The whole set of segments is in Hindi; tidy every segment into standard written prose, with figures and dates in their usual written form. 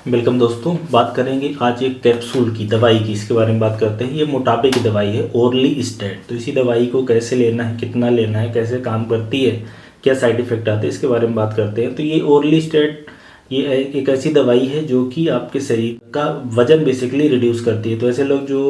वेलकम दोस्तों, बात करेंगे आज एक कैप्सूल की दवाई की। इसके बारे में बात करते हैं। ये मोटापे की दवाई है ओरली स्टेट। तो इसी दवाई को कैसे लेना है, कितना लेना है, कैसे काम करती है, क्या साइड इफ़ेक्ट आते हैं, इसके बारे में बात करते हैं। तो ये ओरली स्टेट ये एक ऐसी दवाई है जो कि आपके शरीर का वजन बेसिकली रिड्यूस करती है। तो ऐसे लोग जो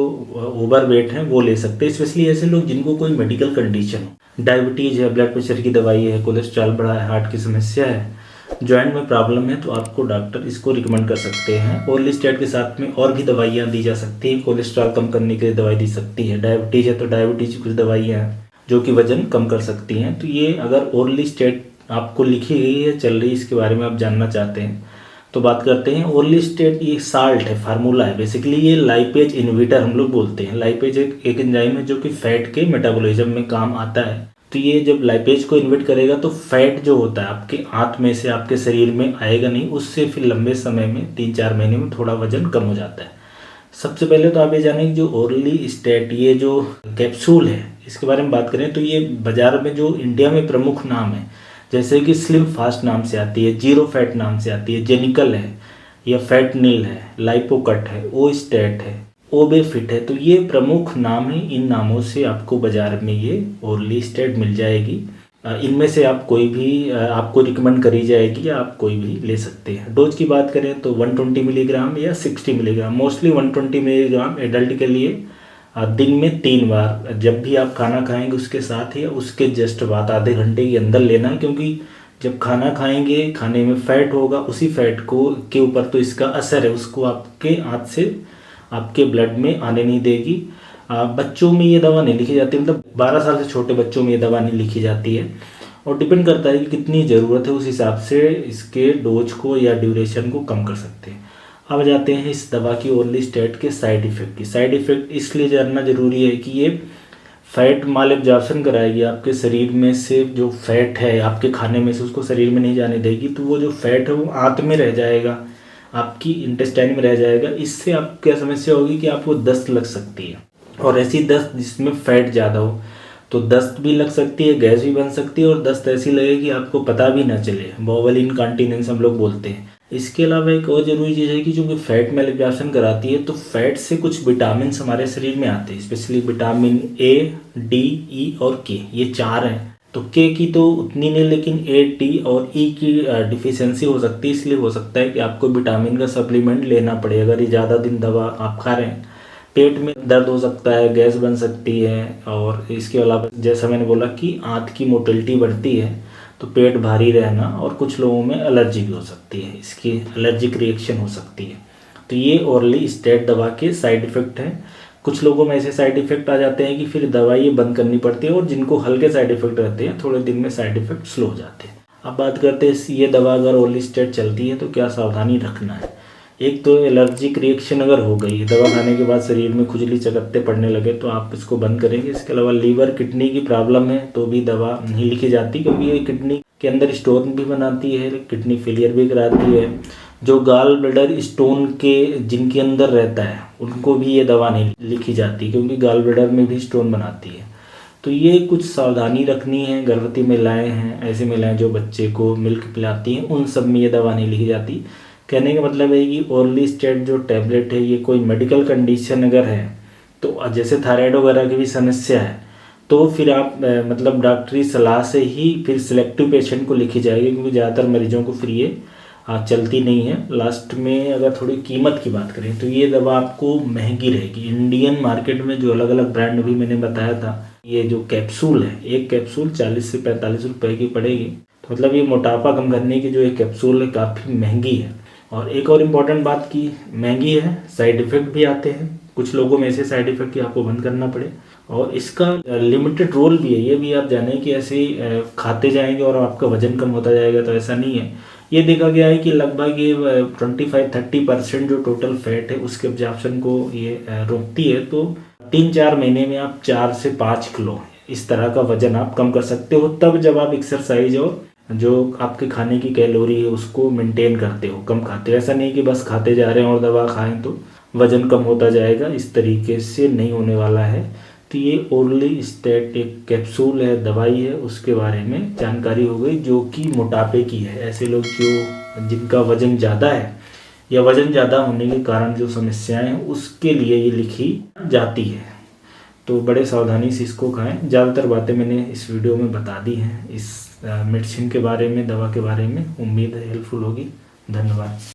ओवर वेट हैं वो ले सकते हैं, स्पेशली ऐसे लोग जिनको कोई मेडिकल कंडीशन हो, डायबिटीज़ है, ब्लड प्रेशर की दवाई है, कोलेस्ट्रॉल बढ़ा है, हार्ट की समस्या है, जॉइंट में प्रॉब्लम है, तो आपको डॉक्टर इसको रिकमेंड कर सकते हैं। ओरलिस्टेट के साथ में और भी दवाइयाँ दी जा सकती हैं। कोलेस्ट्रॉल कम करने के लिए दवाई दी सकती है। डायबिटीज़ है तो डायबिटीज़ की कुछ दवाइयाँ हैं जो कि वजन कम कर सकती हैं। तो ये अगर ओरलिस्टेट आपको लिखी गई है, चल रही, इसके बारे में आप जानना चाहते हैं तो बात करते हैं। ओरलिस्टेट ये साल्ट है, फार्मूला है। बेसिकली ये लाइपेज इनहिबिटर हम लोग बोलते हैं। लाइपेज एक एंजाइम है जो कि फैट के मेटाबॉलिज्म में काम आता है। तो ये जब लाइपेज को इन्वर्ट करेगा तो फैट जो होता है आपके आंत में से आपके शरीर में आएगा नहीं, उससे फिर लंबे समय में 3-4 महीने में थोड़ा वजन कम हो जाता है। सबसे पहले तो आप ये जानें कि जो ओरली स्टेट ये जो कैप्सूल है इसके बारे में बात करें तो ये बाजार में जो इंडिया में प्रमुख नाम है, जैसे कि स्लिम फास्ट नाम से आती है, जीरो फैट नाम से आती है, जेनिकल है या फैट नील है, लाइपोकट है, ओ स्टेट है, ओबे फिट है। तो ये प्रमुख नाम है। इन नामों से आपको बाजार में ये ओरली स्टेट मिल जाएगी। इनमें से आप कोई भी आपको रिकमेंड करी जाएगी या आप कोई भी ले सकते हैं। डोज की बात करें तो 120 मिलीग्राम या 60 मिलीग्राम, मोस्टली 120 मिलीग्राम एडल्ट के लिए दिन में 3 बार, जब भी आप खाना खाएंगे उसके साथ या उसके जस्ट बाद आधे घंटे के अंदर लेना है। क्योंकि जब खाना खाएंगे खाने में फैट होगा, उसी फैट को के ऊपर तो इसका असर है, उसको आपके हाथ से आपके ब्लड में आने नहीं देगी। बच्चों में ये दवा नहीं लिखी जाती, मतलब 12 साल से छोटे बच्चों में ये दवा नहीं लिखी जाती है। और डिपेंड करता है कि कितनी ज़रूरत है, उस हिसाब से इसके डोज को या ड्यूरेशन को कम कर सकते हैं। अब जाते हैं इस दवा की ओरली स्टेट के साइड इफ़ेक्ट की। साइड इफ़ेक्ट इसलिए जानना ज़रूरी है कि ये फैट माल एब्जॉर्प्शन कराएगी। आपके शरीर में से जो फैट है आपके खाने में से उसको शरीर में नहीं जाने देगी, तो वो जो फैट है वो आंत में रह जाएगा, आपकी इंटेस्टाइन में रह जाएगा। इससे आपको क्या समस्या होगी कि आपको दस्त लग सकती है, और ऐसी दस्त जिसमें फैट ज़्यादा हो तो दस्त भी लग सकती है, गैस भी बन सकती है, और दस्त ऐसी लगेगी कि आपको पता भी ना चले, बॉवल इनकॉन्टिनेंस हम लोग बोलते हैं। इसके अलावा एक और ज़रूरी चीज़ है कि चूँकि फैट में एब्जॉर्प्शन कराती है तो फैट से कुछ विटामिन हमारे शरीर में आते हैं, स्पेशली विटामिन ए, डी, ई और के, ये 4 हैं। तो के की तो उतनी नहीं, लेकिन ए, टी और ई की डिफिशियंसी हो सकती है। इसलिए हो सकता है कि आपको विटामिन का सप्लीमेंट लेना पड़े अगर ये ज़्यादा दिन दवा आप खा रहे हैं। पेट में दर्द हो सकता है, गैस बन सकती है, और इसके अलावा जैसा मैंने बोला कि आंत की मोटिलिटी बढ़ती है तो पेट भारी रहना, और कुछ लोगों में एलर्जी भी हो सकती है, इसकी एलर्जिक रिएक्शन हो सकती है। तो ये ओरली स्टेट दवा के साइड इफ़ेक्ट हैं। कुछ लोगों में ऐसे साइड इफ़ेक्ट आ जाते हैं कि फिर दवाई ये बंद करनी पड़ती है, और जिनको हल्के साइड इफ़ेक्ट रहते हैं थोड़े दिन में साइड इफ़ेक्ट स्लो हो जाते हैं। अब बात करते हैं ये दवा अगर ओरली स्टेट चलती है तो क्या सावधानी रखना है। एक तो एलर्जिक रिएक्शन अगर हो गई, दवा खाने के बाद शरीर में खुजली चकत्ते पड़ने लगे, तो आप इसको बंद करेंगे। इसके अलावा लीवर किडनी की प्रॉब्लम है तो भी दवा नहीं लिखी जाती, क्योंकि ये किडनी के अंदर स्टोन भी बनाती है, किडनी फेलियर भी कराती है। जो गाल ब्लैडर स्टोन के जिनके अंदर रहता है उनको भी ये दवा नहीं लिखी जाती, क्योंकि गाल ब्लैडर में भी स्टोन बनाती है। तो ये कुछ सावधानी रखनी है। गर्भवती महिलाएं हैं, ऐसी महिलाएं जो बच्चे को मिल्क पिलाती हैं, उन सब में ये दवा नहीं लिखी जाती। कहने का मतलब है कि ओरली स्टेट जो टैबलेट है ये कोई मेडिकल कंडीशन अगर है, तो जैसे थायराइड वगैरह की भी समस्या है, तो फिर आप मतलब डॉक्टरी सलाह से ही फिर सिलेक्टिव पेशेंट को लिखी जाएगी, क्योंकि ज़्यादातर मरीजों को फिर ये चलती नहीं है। लास्ट में अगर थोड़ी कीमत की बात करें तो ये दवा आपको महंगी रहेगी। इंडियन मार्केट में जो अलग अलग ब्रांड भी मैंने बताया था, ये जो कैप्सूल है, एक कैप्सूल 40 से 45 रुपए की पड़ेगी। तो मतलब ये मोटापा कम करने की जो एक कैप्सूल है काफ़ी महंगी है। और एक और इम्पॉर्टेंट बात की महंगी है, साइड इफ़ेक्ट भी आते हैं। कुछ लोगों में ऐसे साइड इफ़ेक्ट कि आपको बंद करना पड़े, और इसका लिमिटेड रोल भी है। ये भी आप जानें कि ऐसे खाते जाएंगे और आपका वजन कम होता जाएगा, तो ऐसा नहीं है। ये देखा गया है कि लगभग ये 25-30% जो टोटल फैट है उसके एब्जॉर्प्शन को ये रोकती है। तो 3-4 महीने में आप 4 से 5 किलो इस तरह का वजन आप कम कर सकते हो, तब जब आप एक्सरसाइज और जो आपके खाने की कैलोरी है उसको मेंटेन करते हो, कम खाते हो। ऐसा नहीं कि बस खाते जा रहे हैं और दवा खाएं तो वजन कम होता जाएगा, इस तरीके से नहीं होने वाला है। तो ये ओरली स्टेट एक कैप्सूल है, दवाई है, उसके बारे में जानकारी हो गई, जो कि मोटापे की है। ऐसे लोग जो जिनका वजन ज़्यादा है या वज़न ज़्यादा होने के कारण जो समस्याएं हैं उसके लिए ये लिखी जाती है। तो बड़े सावधानी से इसको खाएं। ज़्यादातर बातें मैंने इस वीडियो में बता दी हैं इस मेडिसिन के बारे में, दवा के बारे में। उम्मीद है हेल्पफुल होगी। धन्यवाद।